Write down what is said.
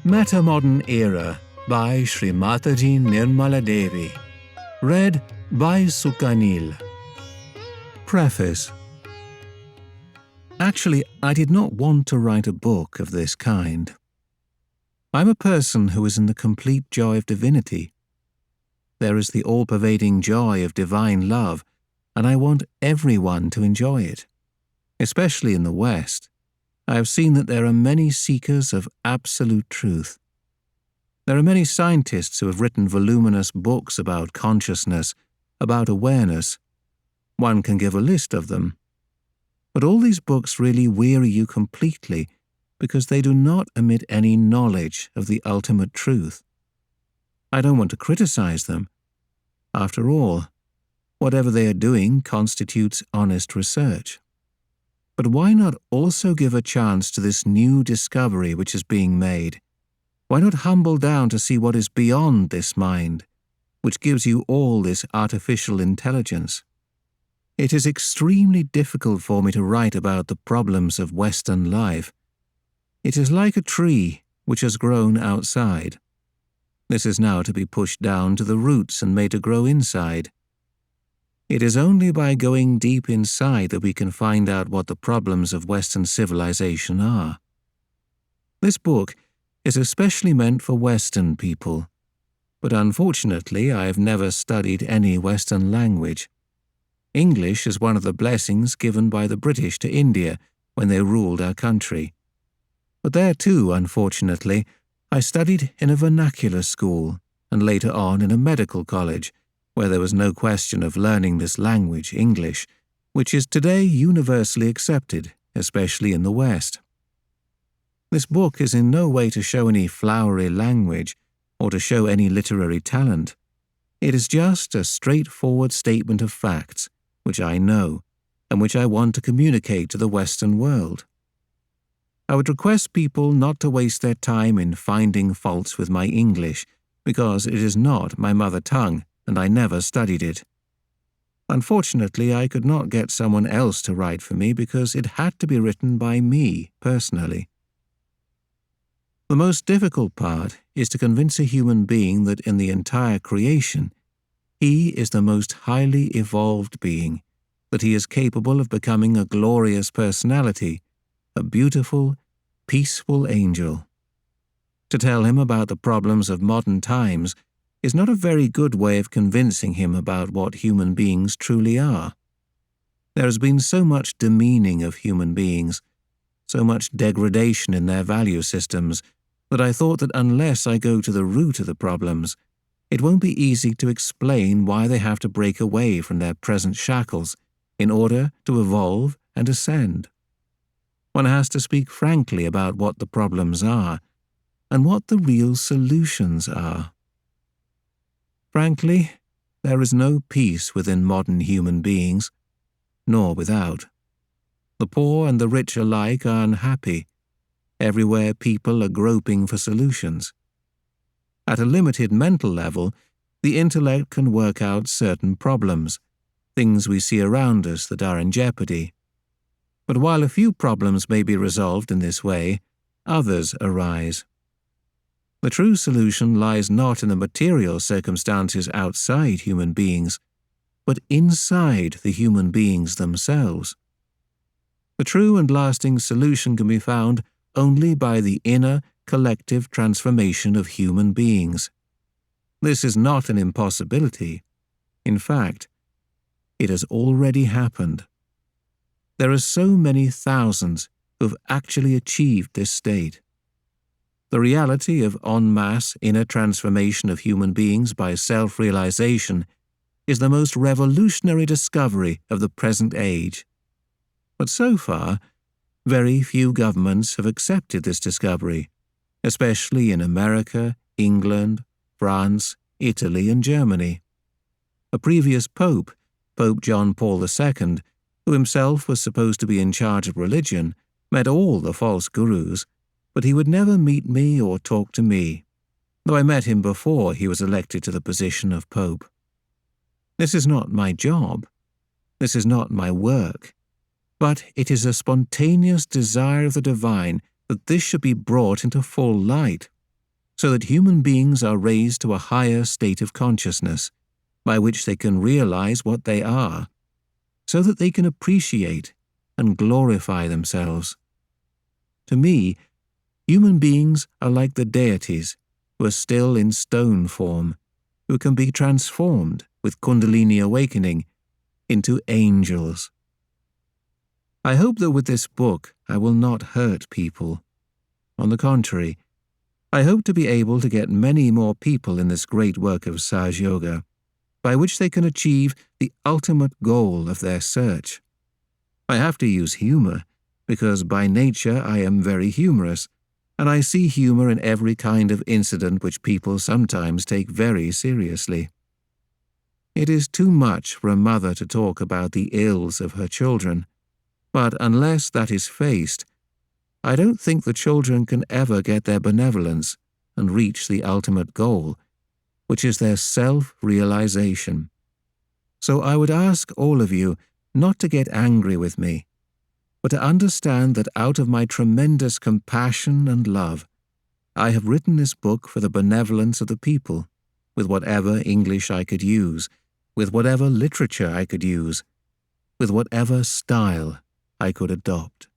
Metamodern Era by Shri Mataji Nirmala Devi. Read by Sukhanil. Preface. Actually, I did not want to write a book of this kind. I'm a person who is in the complete joy of divinity. There is the all-pervading joy of divine love, and I want everyone to enjoy it. Especially in the West, I have seen that there are many seekers of absolute truth. There are many scientists who have written voluminous books about consciousness, about awareness. One can give a list of them. But all these books really weary you completely because they do not emit any knowledge of the ultimate truth. I don't want to criticize them. After all, whatever they are doing constitutes honest research. But why not also give a chance to this new discovery which is being made? Why not humble down to see what is beyond this mind, which gives you all this artificial intelligence? It is extremely difficult for me to write about the problems of Western life. It is like a tree which has grown outside. This is now to be pushed down to the roots and made to grow inside. It is only by going deep inside that we can find out what the problems of Western civilization are. This book is especially meant for Western people, but unfortunately I have never studied any Western language. English is one of the blessings given by the British to India when they ruled our country. But there too, unfortunately, I studied in a vernacular school and later on in a medical college, where there was no question of learning this language, English, which is today universally accepted, especially in the West. This book is in no way to show any flowery language or to show any literary talent. It is just a straightforward statement of facts, which I know, and which I want to communicate to the Western world. I would request people not to waste their time in finding faults with my English, because it is not my mother tongue, and I never studied it. Unfortunately, I could not get someone else to write for me because it had to be written by me, personally. The most difficult part is to convince a human being that in the entire creation, he is the most highly evolved being, that he is capable of becoming a glorious personality, a beautiful, peaceful angel. To tell him about the problems of modern times is not a very good way of convincing him about what human beings truly are. There has been so much demeaning of human beings, so much degradation in their value systems, that I thought that unless I go to the root of the problems, it won't be easy to explain why they have to break away from their present shackles in order to evolve and ascend. One has to speak frankly about what the problems are and what the real solutions are. Frankly, there is no peace within modern human beings, nor without. The poor and the rich alike are unhappy. Everywhere people are groping for solutions. At a limited mental level, the intellect can work out certain problems, things we see around us that are in jeopardy. But while a few problems may be resolved in this way, others arise. The true solution lies not in the material circumstances outside human beings, but inside the human beings themselves. The true and lasting solution can be found only by the inner, collective transformation of human beings. This is not an impossibility. In fact, it has already happened. There are so many thousands who have actually achieved this state. The reality of en masse inner transformation of human beings by self-realization is the most revolutionary discovery of the present age. But so far, very few governments have accepted this discovery, especially in America, England, France, Italy, and Germany. A previous pope, Pope John Paul II, who himself was supposed to be in charge of religion, met all the false gurus, but he would never meet me or talk to me, though I met him before he was elected to the position of Pope. This is not my job. This is not my work. But it is a spontaneous desire of the divine that this should be brought into full light, so that human beings are raised to a higher state of consciousness, by which they can realize what they are, so that they can appreciate and glorify themselves. To me, human beings are like the deities who are still in stone form, who can be transformed with Kundalini awakening into angels. I hope that with this book I will not hurt people. On the contrary, I hope to be able to get many more people in this great work of Sahaja Yoga, by which they can achieve the ultimate goal of their search. I have to use humor, because by nature I am very humorous, and I see humor in every kind of incident which people sometimes take very seriously. It is too much for a mother to talk about the ills of her children, but unless that is faced, I don't think the children can ever get their benevolence and reach the ultimate goal, which is their self-realization. So I would ask all of you not to get angry with me, but to understand that out of my tremendous compassion and love, I have written this book for the benevolence of the people, with whatever English I could use, with whatever literature I could use, with whatever style I could adopt.